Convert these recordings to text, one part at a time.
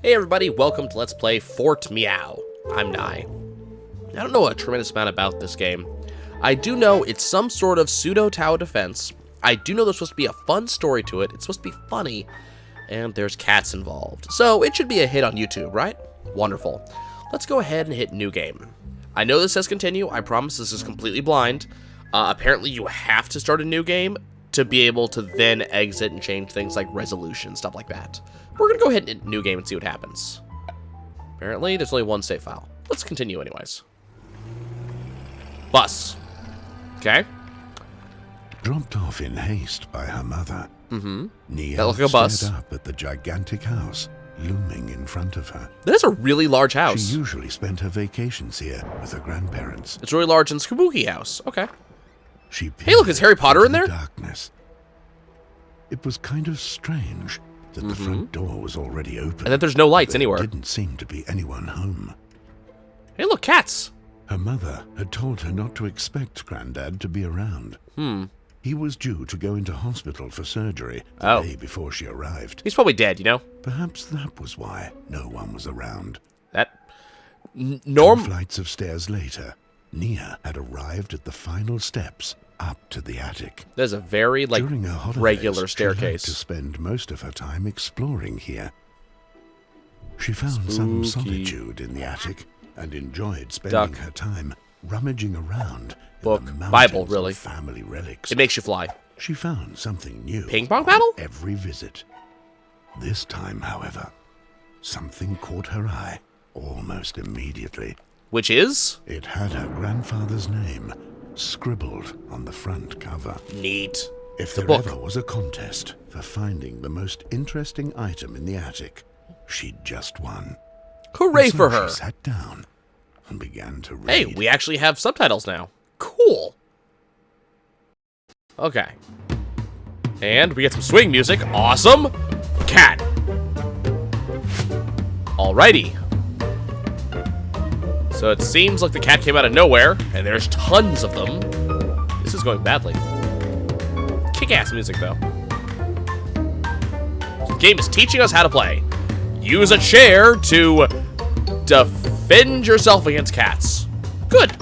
Hey everybody, welcome to Let's Play Fort Meow. I'm Nye. I don't know a tremendous amount about this game. I do know it's some sort of pseudo-tower defense. I do know there's supposed to be a fun story to it. It's supposed to be funny. And there's cats involved. So it should be a hit on YouTube, right? Wonderful. Let's go ahead and hit new game. I know this says continue. I promise this is completely blind. Apparently you have to start a new game to be able to then exit and change things like resolution, stuff like that. We're going to go ahead and hit new game and see what happens. Apparently, there's only one save file. Let's continue anyways. Bus. Okay. Dropped off in haste by her mother, Nia That looks like a bus. stared up at the gigantic house looming in front of her. That is a really large house. She usually spent her vacations here with her grandparents. It's really large and spooky house. Okay. She Hey, look, is Harry Potter in into there? the darkness. It was kind of strange that the front door was already open. And that there's no lights There anywhere. didn't seem to be anyone home. Hey, look, cats. Her mother had told her not to expect Grandad to be around. He was due to go into hospital for surgery the day before she arrived. He's probably dead, you know? Perhaps that was why no one was around. That... Two Norm... flights of stairs later, Nia had arrived at the final steps up to the attic. There's a very, like, During her holidays, regular she liked staircase. to spend most of her time exploring here. She found some Spooky. solitude in the attic and enjoyed spending her time rummaging around Book. in the mountains Bible, really. of family relics. It makes you fly. She found something new Ping pong paddle? on every visit. This time, however, something caught her eye almost immediately. Which is? It had her grandfather's name scribbled on the front cover. Neat. If The there book. ever was a contest for finding the most interesting item in the attic, she'd just won. Hooray And so for her. She sat down and began to read. Hey, we actually have subtitles now. Cool. Okay. And we get some swing music. Awesome. Cat. Alrighty. So it seems like the cat came out of nowhere, and there's tons of them. This is going badly. Kick-ass music, though. The game is teaching us how to play. Use a chair to defend yourself against cats. Good.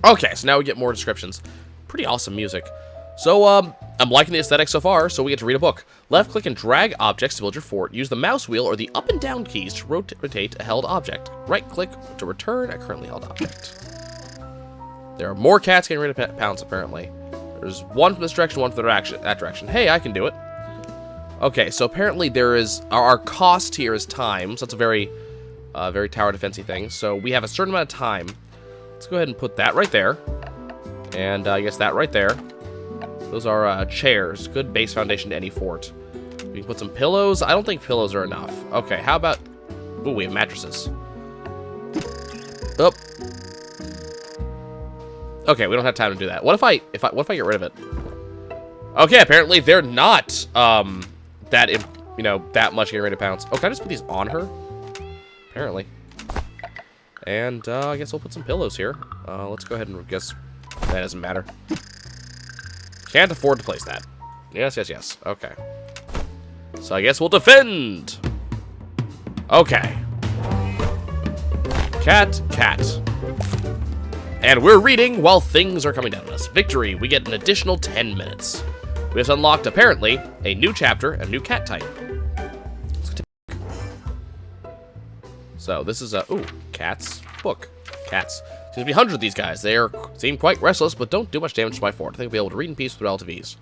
Okay, so now we get more descriptions. Pretty awesome music. So, I'm liking the aesthetic so far, so we get to read a book. Left-click and drag objects to build your fort. Use the mouse wheel or the up and down keys to rotate a held object. Right-click to return a currently held object. There are more cats getting rid of pounce, apparently. There's one from this direction, one from that direction. Hey, I can do it. Okay, so apparently there is... Our cost here is time, so that's a very tower defensey thing. So we have a certain amount of time. Let's go ahead and put that right there. And I guess that right there. Those are chairs. Good base foundation to any fort. We can put some pillows. I don't think pillows are enough. Okay, how about... Ooh, we have mattresses. Oh. Okay, we don't have time to do that. What if I get rid of it? Okay, apparently they're not that much getting rid of pounce. Oh, can I just put these on her? Apparently. And I guess we'll put some pillows here. Let's go ahead and guess that doesn't matter. Can't afford to place that. Yes, yes, yes. Okay. So I guess we'll defend. Okay. Cat. And we're reading while things are coming down on us. Victory. We get an additional 10 minutes. We have unlocked, apparently, a new chapter, a new cat type. So this is a... Ooh, cats. Book. Cats. Seems to be hundreds of these guys. They seem quite restless, but don't do much damage to my fort. I think I'll be able to read in peace with relative ease.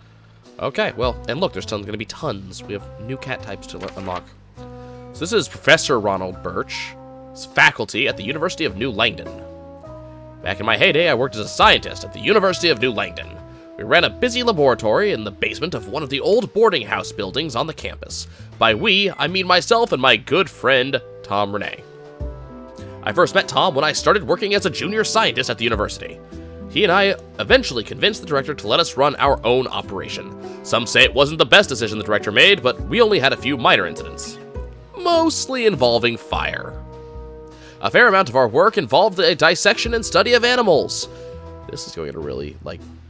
Okay, well, and look, there's going to be tons. We have new cat types to unlock. So this is Professor Ronald Birch. He's faculty at the University of New Langdon. Back in my heyday, I worked as a scientist at the University of New Langdon. We ran a busy laboratory in the basement of one of the old boarding house buildings on the campus. By we, I mean myself and my good friend, Tom Renee. I first met Tom when I started working as a junior scientist at the university. He and I eventually convinced the director to let us run our own operation. Some say it wasn't the best decision the director made, but we only had a few minor incidents. Mostly involving fire. A fair amount of our work involved a dissection and study of animals. This is going in a really,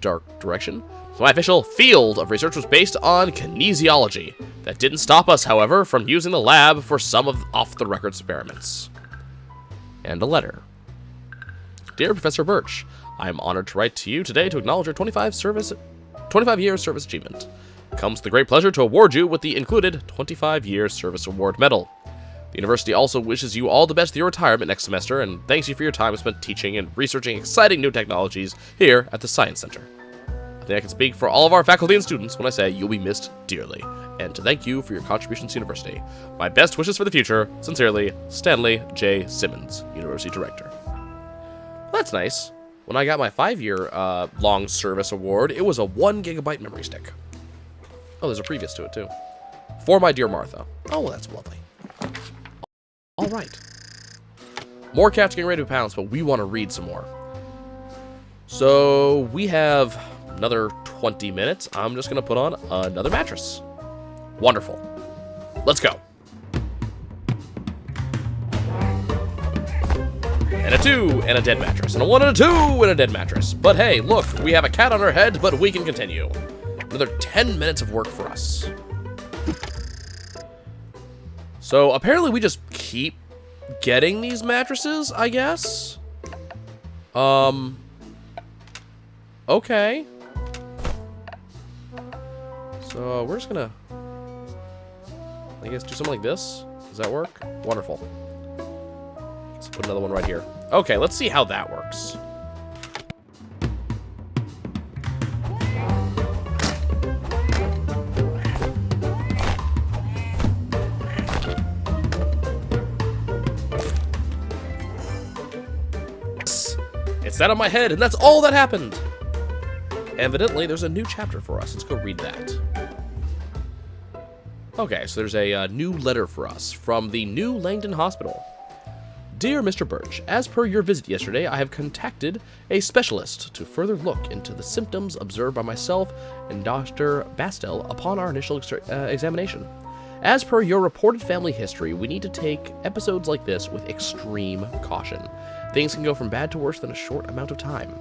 dark direction. So my official field of research was based on kinesiology. That didn't stop us, however, from using the lab for some of off-the-record experiments. And a letter. Dear Professor Birch, I am honored to write to you today to acknowledge your 25-year service achievement. It comes with the great pleasure to award you with the included 25-year Service Award Medal. The university also wishes you all the best with your retirement next semester, and thanks you for your time spent teaching and researching exciting new technologies here at the Science Center. I think I can speak for all of our faculty and students when I say you'll be missed dearly, and to thank you for your contributions to university. My best wishes for the future. Sincerely, Stanley J. Simmons, University Director. That's nice. When I got my 5-year long service award, it was a 1 GB memory stick. Oh, there's a previous to it, too. For my dear Martha. Oh, well, that's lovely. All right. More cats getting ready to pounce, but we want to read some more. So we have another 20 minutes. I'm just going to put on another mattress. Wonderful. Let's go. And a 2 and a dead mattress. And a 1 and a 2 and a dead mattress. But hey, look, we have a cat on our head, but we can continue. Another 10 minutes of work for us. So apparently we just keep getting these mattresses, I guess. Okay. So we're just gonna, I guess, do something like this. Does that work? Wonderful. Let's put another one right here. Okay, let's see how that works. It sat on my head, and that's all that happened. Evidently, there's a new chapter for us. Let's go read that. Okay, so there's a new letter for us from the New Langdon Hospital. Dear Mr. Birch, as per your visit yesterday, I have contacted a specialist to further look into the symptoms observed by myself and Dr. Bastel upon our initial examination. As per your reported family history, we need to take episodes like this with extreme caution. Things can go from bad to worse in a short amount of time.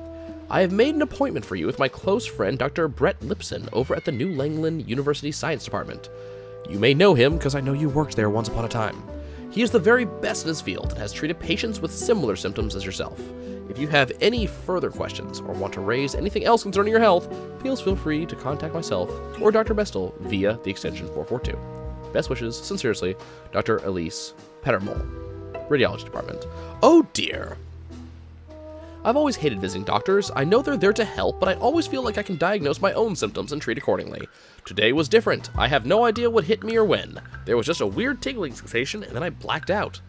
I have made an appointment for you with my close friend, Dr. Brett Lipson, over at the New Langland University Science Department. You may know him because I know you worked there once upon a time. He is the very best in his field and has treated patients with similar symptoms as yourself. If you have any further questions or want to raise anything else concerning your health, please feel free to contact myself or Dr. Bestel via the extension 442. Best wishes, sincerely, Dr. Elise Pettermole, Radiology Department. Oh dear. I've always hated visiting doctors. I know they're there to help, but I always feel like I can diagnose my own symptoms and treat accordingly. Today was different. I have no idea what hit me or when. There was just a weird tingling sensation, and then I blacked out.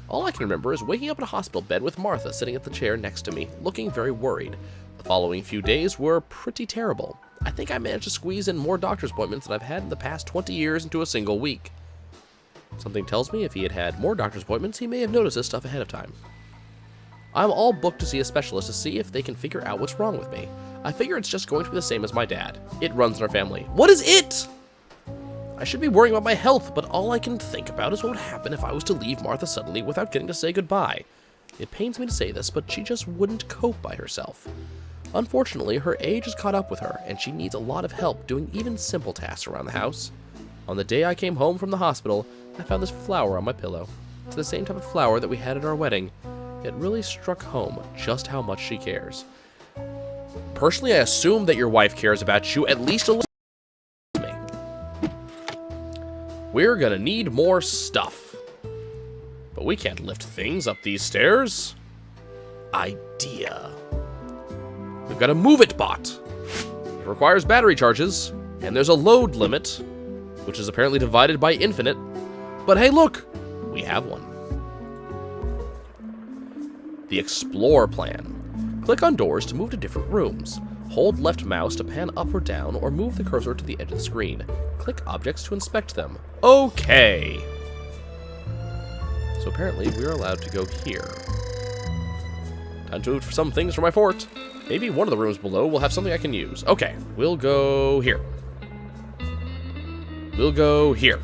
All I can remember is waking up in a hospital bed with Martha sitting at the chair next to me, looking very worried. The following few days were pretty terrible. I think I managed to squeeze in more doctor's appointments than I've had in the past 20 years into a single week. Something tells me if he had had more doctor's appointments, he may have noticed this stuff ahead of time. I'm all booked to see a specialist to see if they can figure out what's wrong with me. I figure it's just going to be the same as my dad. It runs in our family. What is it? I should be worrying about my health, but all I can think about is what would happen if I was to leave Martha suddenly without getting to say goodbye. It pains me to say this, but she just wouldn't cope by herself. Unfortunately, her age has caught up with her, and she needs a lot of help doing even simple tasks around the house. On the day I came home from the hospital, I found this flower on my pillow. It's the same type of flower that we had at our wedding. It really struck home just how much she cares. Personally, I assume that your wife cares about you at least a little. We're gonna need more stuff. But we can't lift things up these stairs. Idea. We've got a Move It bot. It requires battery charges, and there's a load limit, which is apparently divided by infinite. But hey, look, we have one. The Explore plan. Click on doors to move to different rooms. Hold left mouse to pan up or down, or move the cursor to the edge of the screen. Click objects to inspect them. Okay. So apparently we're allowed to go here. Time to move some things from my fort. Maybe one of the rooms below will have something I can use. Okay, we'll go here. We'll go here.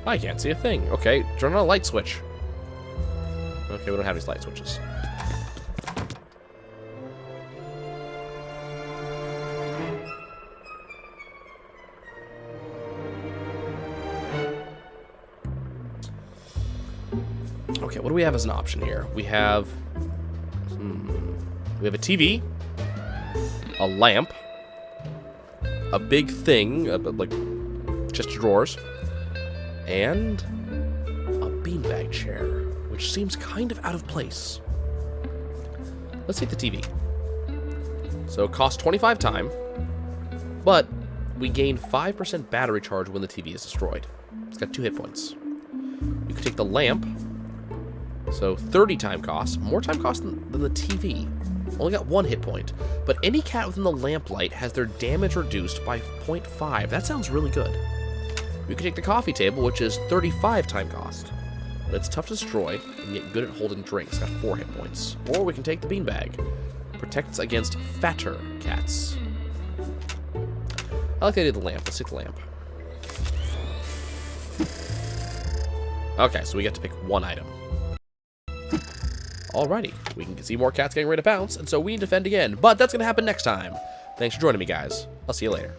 I can't see a thing. Okay, turn on a light switch. Okay, we don't have these light switches. Okay, what do we have as an option here? We have a TV, a lamp, a big thing, like chest of drawers, and a beanbag chair, which seems kind of out of place. Let's take the TV. So it costs 25 time, but we gain 5% battery charge when the TV is destroyed. It's got 2 hit points. You could take the lamp, so 30 time cost, more time cost than the TV. Only got 1 hit point, but any cat within the lamplight has their damage reduced by 0.5. That sounds really good. We could take the coffee table, which is 35 time cost. But it's tough to destroy and yet good at holding drinks. Got 4 hit points. Or we can take the beanbag. Protects against fatter cats. I like the idea of the lamp. Let's take the lamp. Okay, so we get to pick 1 item. Alrighty, we can see more cats getting ready to pounce, and so we defend again. But that's going to happen next time. Thanks for joining me, guys. I'll see you later.